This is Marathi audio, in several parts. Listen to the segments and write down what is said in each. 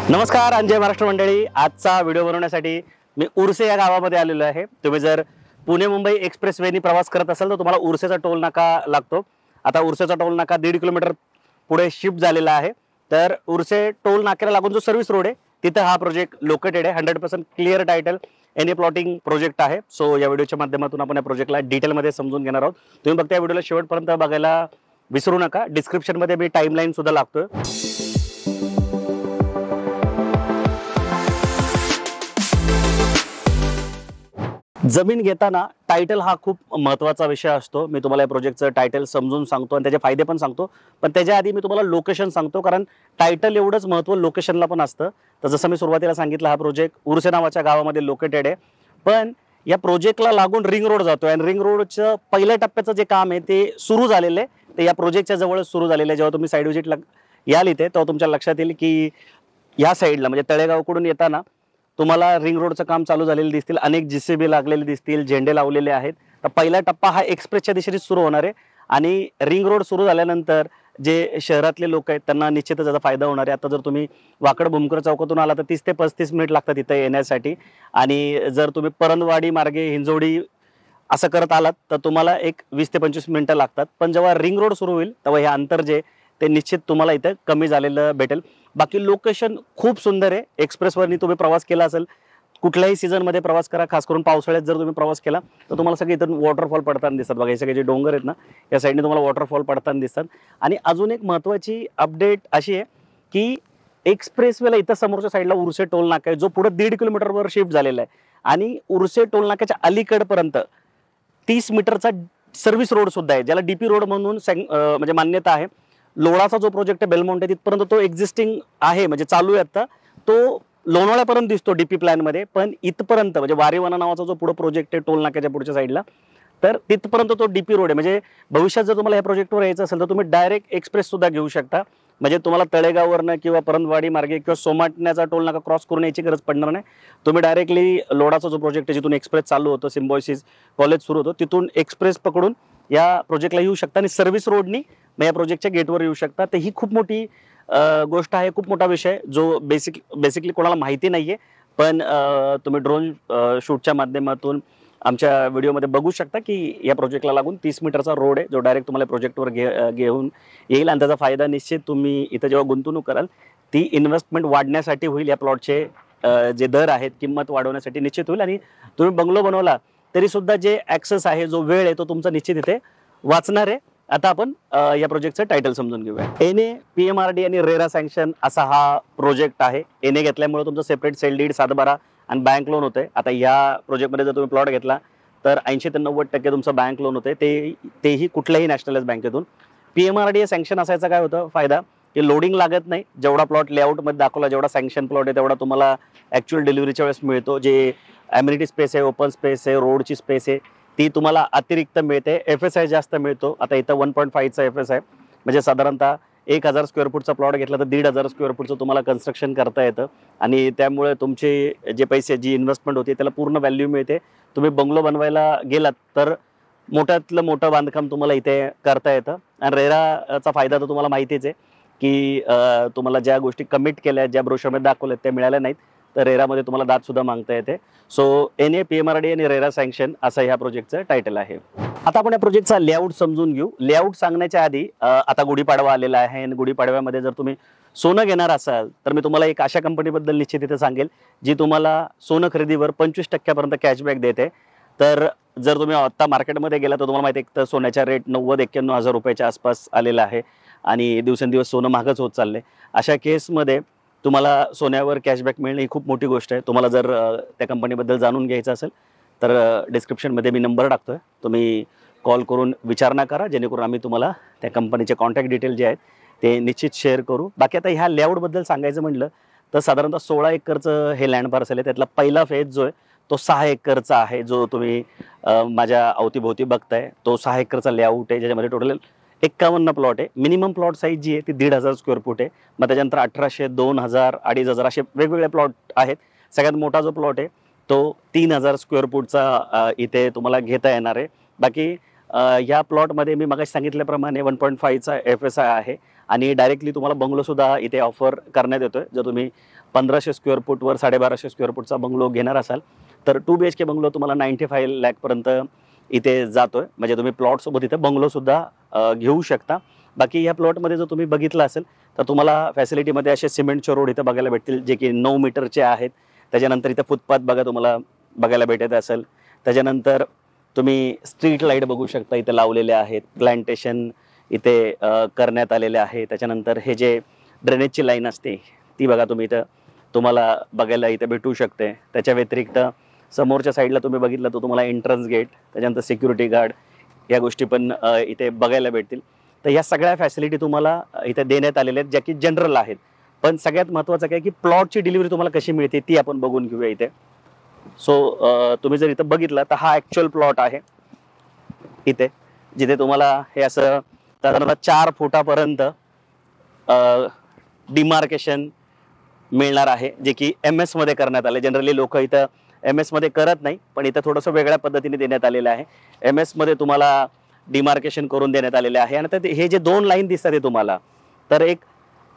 नमस्कार आणि जय महाराष्ट्र मंडळी। आजचा व्हिडिओ बनवण्यासाठी मी उर्से या गावामध्ये आलेलो आहे। तुम्ही जर पुणे मुंबई एक्सप्रेसवेनी प्रवास करत असाल तर तुम्हाला उर्सेचा टोल नाका लागतो। आता उर्सेचा टोल नाका 1.5 किलोमीटर पुढे शिफ्ट झालेला आहे। तर उर्से टोल नाक्याला लागून जो सर्व्हिस रोड आहे तिथे हा प्रोजेक्ट लोकेटेड आहे। 100% clear title any plotting project आहे। सो या व्हिडिओच्या माध्यमातून आपण या प्रोजेक्टला डिटेलमध्ये समजून घेणार आहोत। तुम्ही फक्त या व्हिडिओला शेवटपर्यंत बघायला विसरू नका। डिस्क्रिप्शनमध्ये मी टाइमलाईन सुद्धा लागतोय। जमीन घेताना टायटल हा खूप महत्त्वाचा विषय असतो। मी तुम्हाला या प्रोजेक्टचं टायटल समजून सांगतो आणि त्याचे फायदे पण सांगतो, पण त्याच्या आधी मी तुम्हाला लोकेशन सांगतो, कारण टायटल एवढंच महत्त्व लोकेशनला पण असतं। तर जसं मी सुरुवातीला सांगितलं, हा प्रोजेक्ट उर्से नावाच्या गावामध्ये लोकेटेड आहे, पण या प्रोजेक्टला लागून रिंग रोड जातोय आणि रिंग रोडचं पहिल्या टप्प्याचं जे काम आहे ते सुरू झालेलं आहे। ते या प्रोजेक्टच्या जवळच सुरू झालेलं आहे। जेव्हा तुम्ही साईड व्हिजिटला याल इथे तेव्हा तुमच्या लक्षात येईल की या साईडला म्हणजे तळेगावकडून येताना तुम्हाला रिंग रोडचं काम चालू झालेलं दिसतील, अनेक जीसीबी लागलेले दिसतील, झेंडे लावलेले आहेत। तर पहिला टप्पा हा एक्सप्रेसच्या दिशेने सुरू होणार आहे आणि रिंग रोड सुरू झाल्यानंतर जे शहरातले लोक आहेत त्यांना निश्चितच त्याचा फायदा होणार आहे। आता जर तुम्ही वाकड भूमकर चौकातून आला तर 30 ते 35 मिनिट लागतात इथे येण्यासाठी, आणि जर तुम्ही परंदवाडी मार्गे हिंजवडी असं करत आलात तर तुम्हाला एक 20 ते 25 मिनिटं लागतात। पण जेव्हा रिंग रोड सुरू होईल तेव्हा हे अंतर जे ते निश्चित तुम्हाला इथे कमी झालेलं भेटेल। बाकी लोकेशन खूप सुंदर आहे। एक्सप्रेसवरनी तुम्ही प्रवास केला असेल, कुठल्याही सीझनमध्ये प्रवास करा, खास करून पावसाळ्यात जर तुम्ही प्रवास केला तर तुम्हाला सगळे इथून वॉटरफॉल पडताना दिसतात। बघा, हे सगळे जे डोंगर आहेत ना, या साईडने तुम्हाला वॉटरफॉल पडताना दिसतात। आणि अजून एक महत्त्वाची अपडेट अशी आहे की एक्सप्रेसवेला इथं समोरच्या साईडला उर्से टोल नाका आहे, जो पुढे 1.5 किलोमीटरवर शिफ्ट झालेला आहे। आणि उर्से टोल नाक्याच्या अलीकडपर्यंत 30 मीटरचा सर्व्हिस रोड सुद्धा आहे, ज्याला डीपी रोड म्हणून म्हणजे मान्यता आहे। लोणाचा जो प्रोजेक्ट आहे बेलमोंटे, तिथपर्यंत तो एक्झिस्टिंग आहे, म्हणजे चालू आहे आता, तो लोणावळ्यापर्यंत दिसतो डीपी प्लॅन मध्ये। पण इथपर्यंत म्हणजे वारीवना नावाचा जो पुढे प्रोजेक्ट आहे टोल नाक्याच्या पुढच्या साईडला, तर तिथपर्यंत तो डीपी रोड आहे। म्हणजे भविष्यात जर तुम्हाला या प्रोजेक्टवर यायचं असेल तर तुम्ही डायरेक्ट एक्सप्रेस सुद्धा घेऊ शकता। म्हणजे तुम्हाला तळेगाववरनं किंवा परंदवाडी मार्गे किंवा सोमाटण्याचा टोल नाका क्रॉस करून यायची गरज पडणार नाही। तुम्ही डायरेक्टली लोणाचा जो प्रोजेक्ट आहे जिथून एक्सप्रेस चालू होतो, सिम्बॉयसिस कॉलेज सुरू होतो, तिथून एक्सप्रेस पकडून या प्रोजेक्टला येऊ शकता आणि सर्व्हिस रोडनी मग या प्रोजेक्टच्या गेटवर येऊ शकता। तर ही खूप मोठी गोष्ट आहे, खूप मोठा विषय जो बेसिकली कोणाला माहिती नाहीये, पण तुम्ही ड्रोन शूटच्या माध्यमातून आमच्या व्हिडिओमध्ये बघू शकता की या प्रोजेक्टला लागून 30 मीटरचा रोड आहे, जो डायरेक्ट तुम्हाला प्रोजेक्टवर घेऊन येईल। आणि त्याचा फायदा निश्चित तुम्ही इथं जेव्हा गुंतवणूक कराल ती इन्व्हेस्टमेंट वाढण्यासाठी होईल। या प्लॉटचे जे दर आहेत, किंमत वाढवण्यासाठी निश्चित होईल। आणि तुम्ही बंगलो बनवला तरी सुद्धा जे ॲक्सेस आहे, जो वेळ आहे, तो तुमचा निश्चित इथे वाचणार आहे। आता आपण या प्रोजेक्टचं टायटल समजून घेऊया। एनए, पीएमआरडी आणि रेरा सँक्शन असा हा प्रोजेक्ट आहे। एनए घेतल्यामुळे तुमचं सेपरेट सेल डीड, 7/12 आणि बँक लोन होते। आता या प्रोजेक्टमध्ये जर तुम्ही प्लॉट घेतला तर 80 ते 90% तुमचं बँक लोन होते, तेही कुठल्याही नॅशनलाइज बँकेतून। पीएमआरडी सँक्शन असायचा काय होतं फायदा, की लोडिंग लागत नाही। जेवढा प्लॉट लेआउटमध्ये दाखवला, जेवढा सँक्शन प्लॉट आहे तेवढा तुम्हाला ॲक्च्युअल डिलिव्हरीच्या वेळेस मिळतो। जे ॲम्युनिटी स्पेस आहे, ओपन स्पेस आहे, रोडची स्पेस आहे, ती तुम्हाला अतिरिक्त मिळते। FSI जास्त मिळतो। आता इथं 1.5चा FSI, म्हणजे साधारणतः 1000 स्क्वेअर फूटचा प्लॉट घेतला तर 1500 स्क्वेअर फूटचं तुम्हाला कन्स्ट्रक्शन करता येतं। आणि त्यामुळे तुमचे जे पैसे, जी इन्व्हेस्टमेंट होती त्याला पूर्ण व्हॅल्यू मिळते। तुम्ही बंगलो बनवायला गेलात तर मोठ्यातलं मोठं बांधकाम तुम्हाला इथे करता येतं। आणि रेराचा फायदा तर तुम्हाला माहितीच आहे की तुम्हाला ज्या गोष्टी कमिट केल्या, ज्या ब्रोशरमध्ये दाखवल्या त्या मिळाल्या नाहीत तर रेरामध्ये तुम्हाला दाद सुद्धा मागता येते। सो एनए, पीएमआरडी आणि रेरा सँक्शन असं ह्या प्रोजेक्टचं टायटल आहे। आता आपण या प्रोजेक्टचा लेआउट समजून घेऊ। लेआउट सांगण्याच्या आधी आता गुढीपाडवा आलेला आहे आणि गुढीपाडव्यामध्ये जर तुम्ही सोनं घेणार असाल तर मी तुम्हाला एक अशा कंपनीबद्दल निश्चित इथे सांगेल जी तुम्हाला सोनं खरेदीवर 25% पर्यंत कॅशबॅक देते। तर जर तुम्ही आता मार्केटमध्ये गेला तर तुम्हाला माहिती आहे, तर सोन्याचा रेट 90-91 हजार रुपयाच्या आसपास आलेला आहे आणि दिवसेंदिवस सोनं महागच होत चाललंय। अशा केसमध्ये तुम्हाला सोन्यावर कॅशबॅक मिळणं ही खूप मोठी गोष्ट आहे। तुम्हाला जर त्या कंपनीबद्दल जाणून घ्यायचं असेल तर डिस्क्रिप्शनमध्ये मी नंबर टाकतोय, तुम्ही कॉल करून विचारणा करा, जेणेकरून आम्ही तुम्हाला त्या कंपनीचे कॉन्टॅक्ट डिटेल जे आहेत ते निश्चित शेअर करू। बाकी आता ह्या लेआउटबद्दल सांगायचं म्हटलं तर साधारणतः 16 एकरचं हे लँड पार्सल आहे। त्यातला पहिला फेज जो आहे तो 6 एकरचा आहे, जो तुम्ही माझ्या अवतीभोवती बघताय। तो 6 एकरचा लेआउट आहे, ज्याच्यामध्ये टोटल 51 प्लॉट आहे। मिनिमम प्लॉट साईज जी आहे ती 1500 स्क्वेअर फूट आहे। मग त्याच्यानंतर 1800, 2000, 2500 असे वेगवेगळे प्लॉट आहेत। सगळ्यात मोठा जो प्लॉट आहे तो 3000 स्क्वेअर फूटचा इथे तुम्हाला घेता येणार आहे। बाकी या प्लॉटमध्ये मी मगाशी सांगितल्याप्रमाणे 1.5चा FSI आहे आणि डायरेक्टली तुम्हाला बंगलो सुद्धा इथे ऑफर करण्यात येतोय. जर तुम्ही 1500 स्क्वेअर फूटवर 1250 स्क्वेअर फूटचा बंगलो घेणार असाल तर 2 BHK बंगलो तुम्हाला 95 लाखपर्यंत इथे जातोय. म्हणजे तुम्ही प्लॉटसोबत इथे बंगलो सुद्धा घेऊ शकता. बाकी ह्या प्लॉटमध्ये जर तुम्ही बघितलं असेल तर तुम्हाला फॅसिलिटीमध्ये असे सिमेंटचे रोड इथे बघायला भेटतील जे की 9 मीटरचे आहेत. त्याच्यानंतर इथे फुटपाथ बघा तुम्हाला बघायला भेटत असेल. त्याच्यानंतर तुम्ही स्ट्रीट लाईट बघू शकता इथे लावलेले आहेत. प्लांटेशन इथे करण्यात आलेले आहे. त्याच्यानंतर हे जे ड्रेनेजची लाईन असते ती बघा तुम्ही इथं तुम्हाला बघायला इथे भेटू शकते. त्याच्या व्यतिरिक्त समोरच्या साईडला तुम्ही बघितलं तर तुम्हाला एंट्रन्स गेट, त्याच्यानंतर सिक्युरिटी गार्ड या गोष्टी पण इथे बघायला भेटतील. तर ह्या सगळ्या फॅसिलिटी तुम्हाला इथे देण्यात आलेल्या आहेत ज्या की जनरल आहेत. पण सगळ्यात महत्त्वाचं काय की प्लॉटची डिलिव्हरी तुम्हाला कशी मिळते ती आपण बघून घेऊया इथे. सो तुम्ही जर इथं बघितलं तर हा ॲक्च्युअल प्लॉट आहे इथे, जिथे तुम्हाला हे असं साधारणतः 4 फुटापर्यंत डिमार्केशन मिळणार आहे जे की MS मध्ये करण्यात आले. जनरली लोक इथं MS मध्ये करत नाही, पण इथं थोडंसं वेगळ्या पद्धतीने देण्यात आलेलं आहे. MS मध्ये तुम्हाला डिमार्केशन करून देण्यात आलेले आहे. आणि हे जे 2 लाईन दिसतात ते तुम्हाला, तर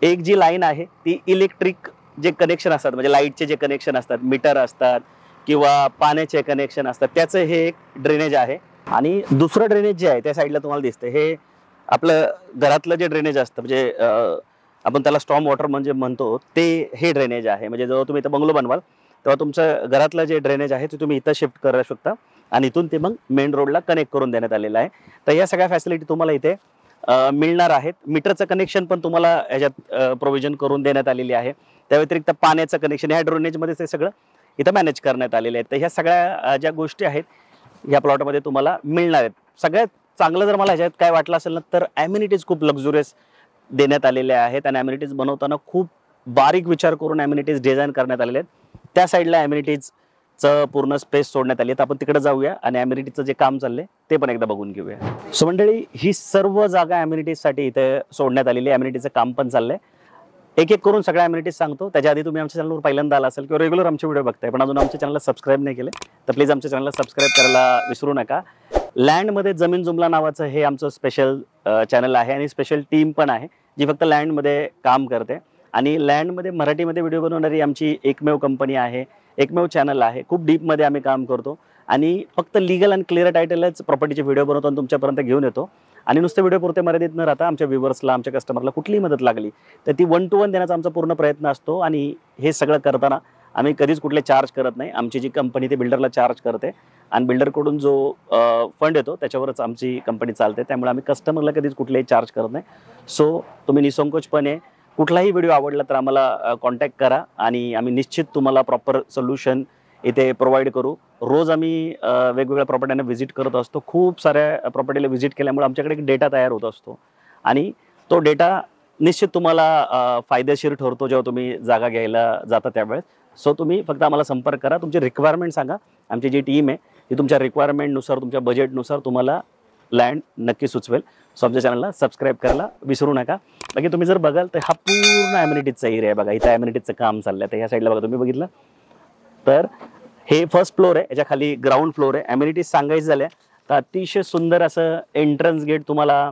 एक जी लाईन आहे ती इलेक्ट्रिक जे कनेक्शन असतात म्हणजे लाईटचे जे कनेक्शन असतात, मीटर असतात किंवा पाण्याचे कनेक्शन असतात, त्याचं हे एक ड्रेनेज आहे. आणि दुसरं ड्रेनेज जे आहे त्या साईडला तुम्हाला दिसतं हे आपलं घरातलं जे ड्रेनेज असतं म्हणजे आपण त्याला स्टॉर्म वॉटर म्हणजे म्हणतो ते हे ड्रेनेज आहे. म्हणजे जेव्हा तुम्ही इथं बंगलो बनवाल तेव्हा तुमचं घरातलं जे ड्रेनेज आहे ते तुम्ही इथं शिफ्ट करू शकता आणि इथून ते मग मेन रोडला कनेक्ट करून देण्यात आलेलं आहे. तर या सगळ्या फॅसिलिटी तुम्हाला इथे मिळणार आहेत. मीटरचं कनेक्शन पण तुम्हाला याच्यात प्रोव्हिजन करून देण्यात आलेली आहे. त्या व्यतिरिक्त पाण्याचं कनेक्शन ह्या ड्रेनेजमध्ये ते सगळं इथं मॅनेज करण्यात आलेले आहेत. तर ह्या सगळ्या ज्या गोष्टी आहेत ह्या प्लॉटमध्ये तुम्हाला मिळणार आहेत. सगळ्यात चांगलं जर मला ह्याच्यात काय वाटलं असेल ना तर ॲम्युनिटीज खूप लक्झुरियस देण्यात आलेले आहेत आणि ॲम्युनिटीज बनवताना खूप बारीक विचार करून ॲम्युनिटीज डिझाईन करण्यात आलेले आहेत. त्या साईडला ॲम्युनिटीजचं पूर्ण स्पेस सोडण्यात आली. तर आपण तिकडे जाऊया आणि ॲम्युनिटीजचं जे काम चाललंय ते पण एकदा बघून घेऊया. सो मंडळी ही सर्व जागा ॲम्युनिटीजसाठी इथे सोडण्यात आलेली आहे. ॲम्युनिटीजचं काम पण चाललंय. एक एक करून सगळ्या ॲम्युनिटीज सांगतो. त्याच्या आधी तुम्ही आमच्या चॅनलवर पहिल्यांदा आला असेल किंवा रेग्युलर आमचे व्हिडिओ बघताय पण अजून आमच्या चॅनलला सबस्क्राईब नाही केले तर प्लीज आमच्या चॅनलला सबस्क्राईब करायला विसरू नका. लँडमध्ये जमीन जुमला नावाचं हे आमचं स्पेशल चॅनल आहे आणि स्पेशल टीम पण आहे जी फक्त लँडमध्ये काम करते. आणि लँडमध्ये मराठीमध्ये व्हिडिओ बनवणारी आमची एकमेव कंपनी आहे, एकमेव चॅनल आहे. खूप डीपमध्ये आम्ही काम करतो आणि फक्त लीगल आणि क्लिअर टायटलच प्रॉपर्टीचे व्हिडिओ बनवतो आणि तुमच्यापर्यंत घेऊन येतो. आणि नुसते व्हिडिओ पुरते मर्यादित न राहता आमच्या व्ह्युअर्सला, आमच्या कस्टमरला कुठलीही मदत लागली तर ती 1 to 1 देण्याचा आमचा पूर्ण प्रयत्न असतो. आणि हे सगळं करताना आम्ही कधीच कुठले चार्ज करत नाही. आमची जी कंपनी ते बिल्डरला चार्ज करते आणि बिल्डरकडून जो फंड येतो त्याच्यावरच आमची कंपनी चालते. त्यामुळे आम्ही कस्टमरला कधीच कुठलेही चार्ज करत नाही. सो तुम्ही निसंकोचपणे कुठलाही व्हिडिओ आवडला तर आम्हाला कॉन्टॅक्ट करा आणि आम्ही निश्चित तुम्हाला प्रॉपर सोल्युशन इथे प्रोव्हाइड करू. रोज आम्ही वेगवेगळ्या प्रॉपर्टींना व्हिजिट करत असतो. खूप साऱ्या प्रॉपर्टीला व्हिजिट केल्यामुळे आमच्याकडे एक डेटा तयार होत असतो आणि तो डेटा निश्चित तुम्हाला फायदेशीर ठरतो जेव्हा तुम्ही जागा घ्यायला जाता त्यावेळेस. सो तुम्ही फक्त आम्हाला संपर्क करा, तुमची रिक्वायरमेंट सांगा. आमची जी टीम आहे ती तुमच्या रिक्वायरमेंटनुसार, तुमच्या बजेटनुसार तुम्हाला लँड नक्की सुचवेल. सो आमच्या चॅनलला सबस्क्राईब करायला विसरू नका. बाकी तुम्ही जर बघाल तर हा पूर्ण ॲम्युनिटीजचा एरिया आहे बघा. इथं ॲम्युनिटीजचं काम चाललं आहे. तर ह्या साईडला बघा तुम्ही बघितलं तर हे फर्स्ट फ्लोअर आहे. याच्या खाली ग्राउंड फ्लोअर आहे. ॲम्युनिटीज सांगायचं झाल्या तर अतिशय सुंदर असं एंट्रन्स गेट तुम्हाला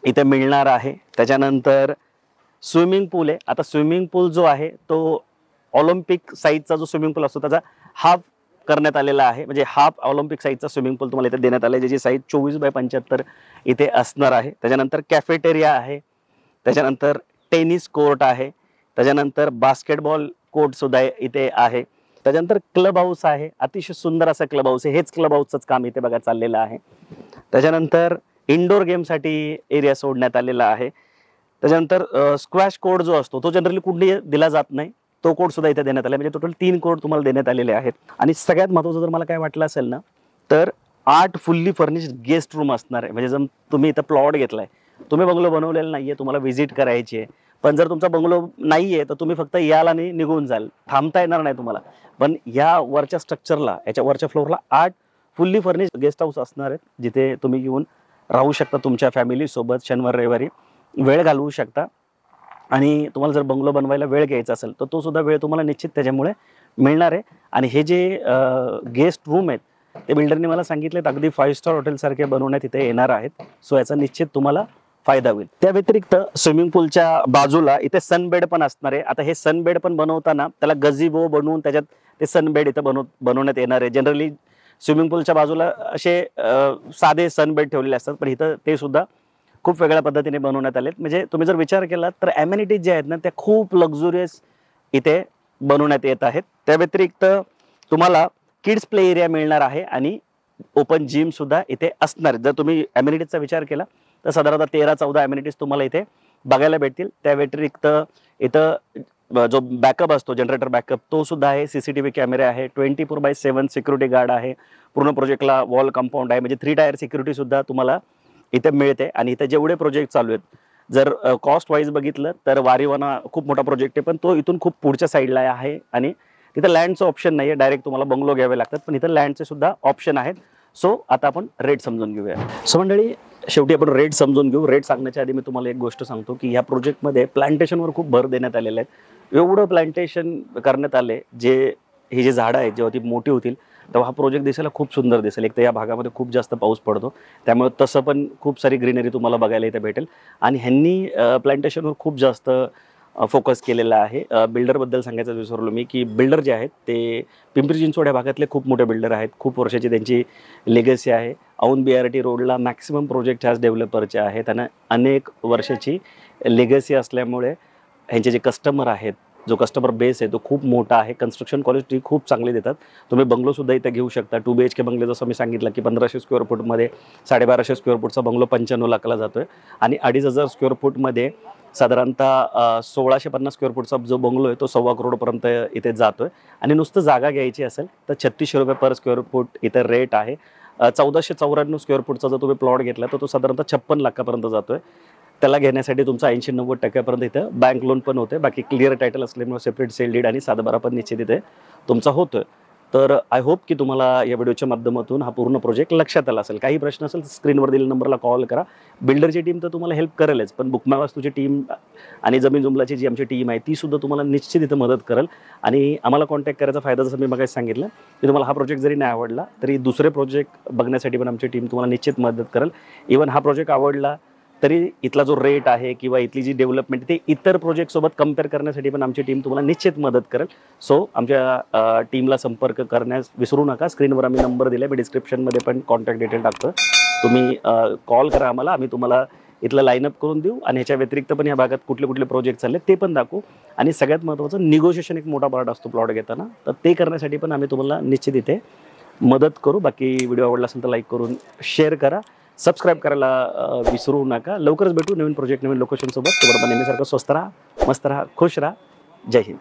इथे मिळणार आहे. त्याच्यानंतर स्विमिंग पूल आहे. आता स्विमिंग पूल जो आहे तो ऑलिम्पिक साईजचा जो स्विमिंग पूल असतो त्याचा हाफ करण्यात आलेला आहे. म्हणजे हाफ ऑलिम्पिक साईजचा स्विमिंग पूल तुम्हाला इथे देण्यात आला आहे ज्याची साईज 24x75 इथे असणार आहे. त्याच्यानंतर कॅफेटेरिया आहे. त्याच्यानंतर टेनिस कोर्ट आहे. त्याच्यानंतर बास्केटबॉल कोर्ट सुद्धा इथे आहे. त्याच्यानंतर क्लब हाऊस आहे. अतिशय सुंदर असं क्लब हाऊस आहे. हेच क्लब हाऊसचंच काम इथे बघा चाललेलं आहे. त्याच्यानंतर इंडोर गेमसाठी एरिया सोडण्यात आलेला आहे. त्याच्यानंतर स्क्वॅश कोर्ट जो असतो तो जनरली कुठेही दिला जात नाही. तो कोर्ट सुद्धा इथे देण्यात आला. म्हणजे टोटल 3 कोर्ट तुम्हाला देण्यात आलेले आहेत. आणि सगळ्यात महत्त्वाचं जर मला काय वाटलं असेल ना तर 8 फुल्ली फर्निश्ड गेस्ट रूम असणार आहे. म्हणजे जर तुम्ही इथं प्लॉट घेतलाय, तुम्ही बंगलो बनवलेला नाहीये, तुम्हाला व्हिजिट करायची आहे, पण जर तुमचा बंगलो नाहीये तर तुम्ही फक्त याल आणि निघून जाल, थांबता येणार नाही तुम्हाला. पण या वरच्या स्ट्रक्चरला, याच्या वरच्या फ्लोअरला 8 फुल्ली फर्निश्ड गेस्ट हाऊस असणार आहेत जिथे तुम्ही येऊन राहू शकता तुमच्या फॅमिलीसोबत. शनिवार रविवारी वेळ घालवू शकता. आणि तुम्हाला जर बंगलो बनवायला वेळ घ्यायचा असेल तर तो सुद्धा वेळ तुम्हाला निश्चित त्याच्यामुळे मिळणार आहे. आणि हे जे गेस्ट रूम आहेत ते बिल्डरने मला सांगितलेत अगदी 5 स्टार हॉटेलसारखे बनवण्यात इथे येणार आहेत. सो याचा निश्चित तुम्हाला फायदा होईल. त्या व्यतिरिक्त स्विमिंग पूलच्या बाजूला इथे सनबेड पण असणार आहे. आता हे सनबेड पण बनवताना त्याला गझिबो बनवून त्याच्यात ते सनबेड इथं बनवण्यात येणार आहे. जनरली स्विमिंग पूलच्या बाजूला असे साधे सनबेड ठेवलेले असतात, पण इथं ते सुद्धा खूप वेगळ्या पद्धतीने बनवण्यात आलेत. म्हणजे तुम्ही जर विचार केला तर ॲम्युनिटीज जे आहेत ना त्या खूप लक्झुरियस इथे बनवण्यात येत आहेत. त्या व्यतिरिक्त तुम्हाला किड्स प्ले एरिया मिळणार आहे आणि ओपन जिम सुद्धा इथे असणार. जर तुम्ही ॲम्युनिटीजचा विचार केला तर साधारणतः 13-14 ॲम्युनिटीज तुम्हाला इथे बघायला भेटतील. त्या व्यतिरिक्त इथं जो बॅकअप असतो, जनरेटर बॅकअप, तो सुद्धा आहे. CCTV कॅमेरे आहे, 24/7 सिक्युरिटी गार्ड आहे, पूर्ण प्रोजेक्टला वॉल कंपाऊंड आहे. म्हणजे 3 टायर सिक्युरिटी सुद्धा तुम्हाला इथे मिळते. आणि इथे जेवढे प्रोजेक्ट चालू आहेत, जर कॉस्ट वाईज बघितलं तर वारीवाना खूप मोठा प्रोजेक्ट आहे, पण तो इथून खूप पुढच्या साईडला आहे आणि तिथं लँडचं ऑप्शन नाही आहे. डायरेक्ट तुम्हाला बंगलो घ्यावे लागतात, पण इथं लँडचे सुद्धा ऑप्शन आहेत. सो आता आपण रेट समजून घेऊया. सो मंडळी, शेवटी आपण रेट समजून घेऊ. रेट सांगण्याच्या आधी मी तुम्हाला एक गोष्ट सांगतो की या प्रोजेक्टमध्ये प्लांटेशनवर खूप भर देण्यात आलेलं आहे. एवढं प्लांटेशन करण्यात आले, ही जी झाडं आहेत जेव्हा ती मोठी होतील तेव्हा हा प्रोजेक्ट दिसायला खूप सुंदर दिसेल. एक तर या भागामध्ये खूप जास्त पाऊस पडतो, त्यामुळे तसं पण खूप सारी ग्रीनरी तुम्हाला बघायला इथे भेटेल. आणि ह्यांनी प्लांटेशनवर खूप जास्त फोकस केलेला आहे. बिल्डरबद्दल सांगायचं विसरलो मी की बिल्डर जे आहेत ते पिंपरी चिंचवड या भागातले खूप मोठे बिल्डर आहेत. खूप वर्षाची त्यांची लेगसी आहे. औंध BRT रोडला मॅक्सिमम प्रोजेक्ट ह्याच डेव्हलपरचे आहेत आणि अनेक वर्षाची लेगसी असल्यामुळे ह्यांचे जे कस्टमर आहेत, जो कस्टमर बेस आहे तो खूप मोठा आहे. कन्स्ट्रक्शन क्वालिटी खूप चांगली देतात. तुम्ही बंगलोसुद्धा इथे घेऊ शकता. 2 BHK बंगले, जसं मी सांगितलं की 1500 स्क्वेअर फूटमध्ये 1250 स्क्वेअर फूटचा बंगलो 95 लाखाला जातोय आणि 2500 स्क्वेअर फूटमध्ये साधारणतः 1650 स्क्वेअर फूटचा जो बंगलो आहे तो 1.25 करोडपर्यंत इथे जातोय. आणि नुसतं जागा घ्यायची असेल तर 3600 रुपये पर स्क्वेअर फूट इथे रेट आहे. 1494 स्क्वेअर फूटचा जर तुम्ही प्लॉट घेतला तर तो साधारणतः 56 लाखापर्यंत जातोय. त्याला घेण्यासाठी तुमचा 80-90% इथं बँक लोन पण होते. बाकी क्लिअर टायटल असल्यामुळे सेपरेट सेल डीड आणि 7/12 पण निश्चित इथे तुमचा होतोय. तर आय होप की तुम्हाला या व्हिडिओच्या माध्यमातून हा पूर्ण प्रोजेक्ट लक्षात आला असेल. काही प्रश्न असेल तर स्क्रीनवर दिलेल्या नंबरला कॉल करा. बिल्डरची टीम तर तुम्हाला हेल्प करेलच, पण बुकमाय वास्तूची टीम आणि जमीन जुमलाची जी आमची टीम आहे ती सुद्धा तुम्हाला निश्चित इथं मदत करेल. आणि आम्हाला कॉन्टॅक्ट करायचा फायदा जसं मी मगाशी सांगितलं की तुम्हाला हा प्रोजेक्ट जरी नाही आवडला तरी दुसरे प्रोजेक्ट बघण्यासाठी पण आमची टीम तुम्हाला निश्चित मदत करेल. इव्हन हा प्रोजेक्ट आवडला तरी इथला जो रेट आहे किंवा इथली जी डेव्हलपमेंट ते इतर प्रोजेक्टसोबत कम्पेअर करण्यासाठी पण आमची टीम तुम्हाला निश्चित मदत करेल. सो आमच्या टीमला संपर्क करण्यास विसरू नका. स्क्रीनवर आम्ही नंबर दिला, मी डिस्क्रिप्शनमध्ये पण कॉन्टॅक्ट डिटेल टाकतो. तुम्ही कॉल करा आम्हाला, आम्ही तुम्हाला इथलं लाईनअप करून देऊ आणि ह्याच्या व्यतिरिक्त पण या भागात कुठले कुठले प्रोजेक्ट चालले ते पण दाखवू. आणि सगळ्यात महत्त्वाचं निगोशिएशन एक मोठा पार्ट असतो प्लॉट घेताना, तर ते करण्यासाठी पण आम्ही तुम्हाला निश्चित इथे मदत करू. बाकी व्हिडिओ आवडला असेल तर लाईक करून शेअर करा, सबस्क्राईब करायला विसरू नका. लवकरच भेटू नवीन प्रोजेक्ट नवीन लोकेशनसोबत. तोपर्यंत नेहमीसारखं स्वस्त राहा, मस्त राहा, खुश राहा. जय हिंद.